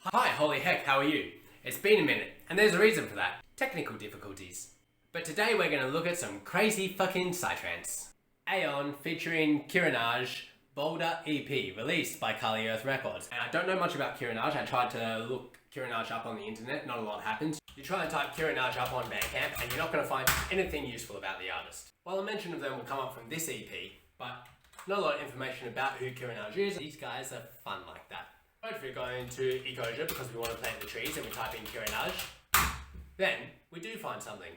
Hi, holy heck, how are you? It's been a minute, and there's a reason for that. Technical difficulties. But today we're going to look at some crazy fucking psytrance. Aeon featuring Kiranaj, Boulder EP, released by Kali Earth Records. And I don't know much about Kiranaj. I tried to look Kiranaj up on the internet, not a lot happens. You try and type Kiranaj up on Bandcamp, and you're not going to find anything useful about the artist. While a mention of them will come up from this EP, but not a lot of information about who Kiranaj is. These guys are fun like that. If we're going to Ecosia because we want to plant the trees and we type in Kiranaj, then we do find something.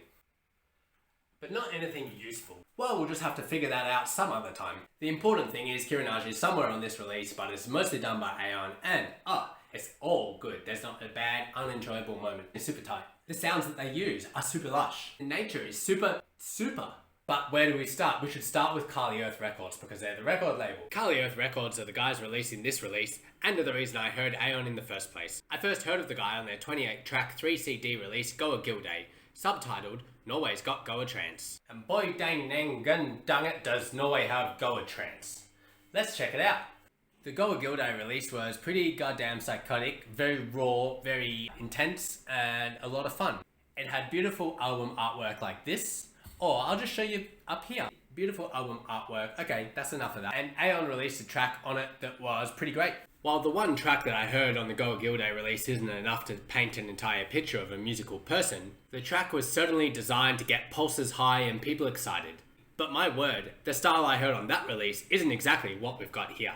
But not anything useful. Well, we'll just have to figure that out some other time. The important thing is Kiranaj is somewhere on this release, but it's mostly done by Aeon, and it's all good. There's not a bad, unenjoyable moment. It's super tight. The sounds that they use are super lush. The nature is super. But where do we start? We should start with Kali Earth Records because they're the record label. Kali Earth Records are the guys releasing this release and are the reason I heard Aeon in the first place. I first heard of the guy on their 28-track 3-CD release Goa Gilday, subtitled Norway's Got Goa Trance. And boy dang dang gun dang it does Norway have Goa Trance. Let's check it out. The Goa Gilday release was pretty goddamn psychotic, very raw, very intense, and a lot of fun. It had beautiful album artwork like this. Or I'll just show you up here. Beautiful album artwork. Okay, that's enough of that. And Aeon released a track on it that was pretty great. While the one track that I heard on the Goa Gilday release isn't enough to paint an entire picture of a musical person, the track was certainly designed to get pulses high and people excited. But my word, the style I heard on that release isn't exactly what we've got here.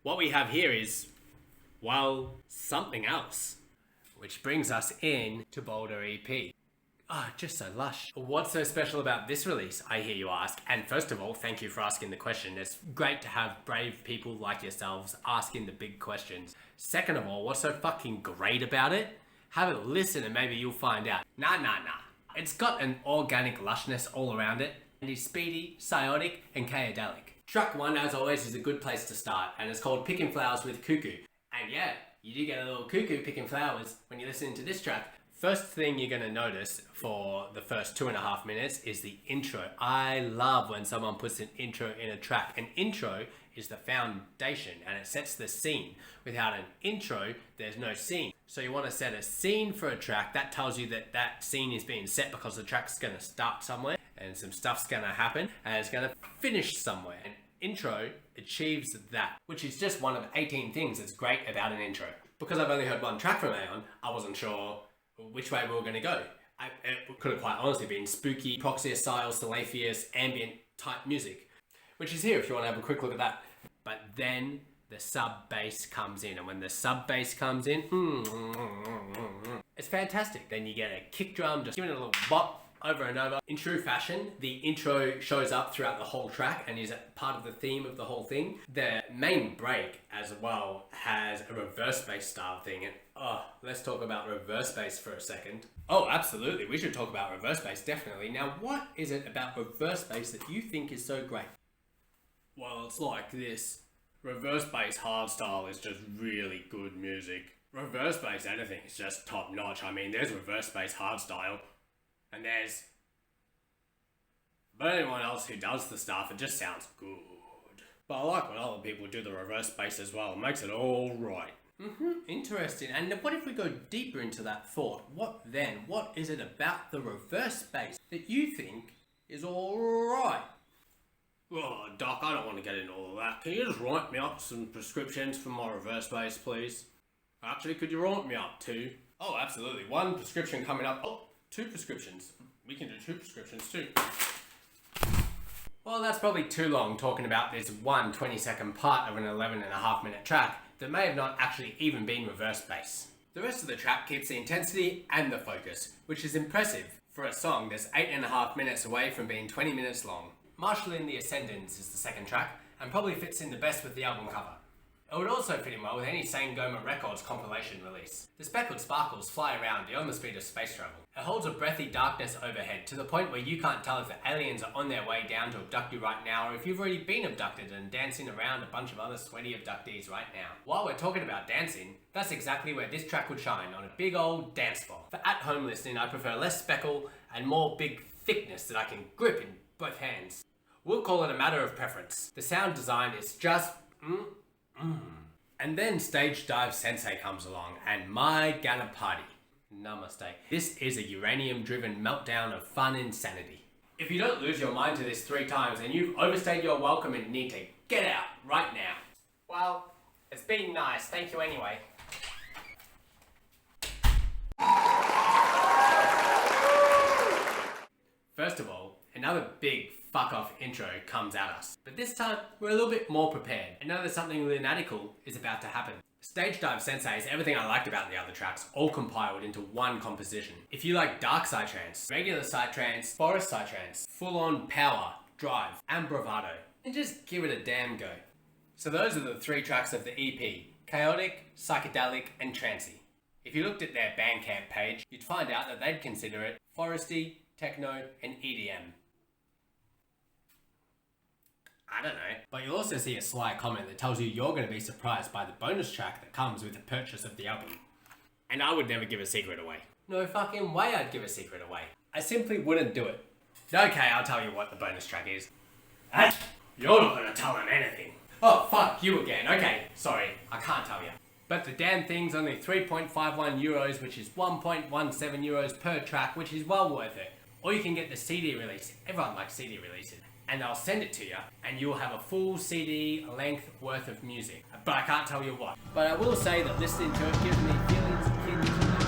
What we have here is, well, something else. Which brings us in to Boulder EP. Just so lush. What's so special about this release, I hear you ask? And first of all, thank you for asking the question. It's great to have brave people like yourselves asking the big questions. Second of all, what's so fucking great about it? Have a listen and maybe you'll find out. Nah. It's got an organic lushness all around it, and is speedy, psiotic, and chaodelic. Track 1, as always, is a good place to start, and it's called Picking Flowers with Cuckoo. And yeah, you do get a little cuckoo picking flowers when you're listening to this track. First thing you're going to notice for the first 2.5 minutes is the intro. I love when someone puts an intro in a track. An intro is the foundation and it sets the scene. Without an intro, there's no scene. So you want to set a scene for a track. That tells you that that scene is being set because the track's going to start somewhere and some stuff's going to happen and it's going to finish somewhere. An intro achieves that, which is just one of 18 things that's great about an intro. Because I've only heard one track from Aeon, I wasn't sure which way we were going to go. It could have quite honestly been spooky, Proxia style, Salacious, ambient type music, which is here if you want to have a quick look at that. But then the sub bass comes in, and when the sub bass comes in, it's fantastic. Then you get a kick drum, just giving it a little bop over and over. In true fashion, the intro shows up throughout the whole track and is a part of the theme of the whole thing. The main break as well has a reverse bass style thing, and let's talk about reverse bass for a second. Oh, absolutely, we should talk about reverse bass, definitely. Now, what is it about reverse bass that you think is so great? Well, it's like this. Reverse bass hardstyle is just really good music. Reverse bass anything is just top notch. I mean, there's reverse bass hardstyle. And but anyone else who does the stuff, it just sounds good. But I like when other people do the reverse bass as well. It makes it all right. Interesting. And what if we go deeper into that thought? What then? What is it about the reverse bass that you think is all right? Oh, Doc, I don't want to get into all of that. Can you just write me up some prescriptions for my reverse bass, please? Actually, could you write me up 2? Oh, absolutely. 1 prescription coming up. 2 prescriptions. We can do 2 prescriptions too. Well, that's probably too long talking about this 1 20-second part of an 11.5 minute track that may have not actually even been reverse bass. The rest of the track keeps the intensity and the focus, which is impressive for a song that's 8.5 minutes away from being 20 minutes long. Marshall in the Ascendants is the second track and probably fits in the best with the album cover. It would also fit in well with any Sangoma Records compilation release. The speckled sparkles fly around beyond the speed of space travel. It holds a breathy darkness overhead to the point where you can't tell if the aliens are on their way down to abduct you right now or if you've already been abducted and dancing around a bunch of other sweaty abductees right now. While we're talking about dancing, that's exactly where this track would shine, on a big old dance floor. For at-home listening, I prefer less speckle and more big thickness that I can grip in both hands. We'll call it a matter of preference. The sound design is just And then Stage Dive Sensei comes along, and my gonna party. Namaste. This is a uranium-driven meltdown of fun insanity. If you don't lose your mind to this 3 times, then you've overstayed your welcome and need to get out right now. Well, it's been nice. Thank you anyway. First of all, another big fuck-off intro comes at us. But this time, we're a little bit more prepared and know that something lunatical is about to happen. Stage Dive Sensei is everything I liked about the other tracks, all compiled into one composition. If you like dark psytrance, regular psytrance, forest psytrance, full-on power, drive, and bravado, then just give it a damn go. So those are the 3 tracks of the EP: Chaotic, Psychedelic, and Trancey. If you looked at their Bandcamp page, you'd find out that they'd consider it foresty, techno, and EDM. I don't know. But you'll also see a sly comment that tells you you're going to be surprised by the bonus track that comes with the purchase of the album. And I would never give a secret away. No fucking way I'd give a secret away. I simply wouldn't do it. Okay, I'll tell you what the bonus track is. Hey, you're not going to tell them anything. Oh, fuck you again. Okay, sorry, I can't tell you. But the damn thing's only 3.51 euros, which is 1.17 euros per track, which is well worth it. Or you can get the CD release. Everyone likes CD releases. And they'll send it to you, and you'll have a full CD length worth of music. But I can't tell you what. But I will say that listening to it gives me feelings akin to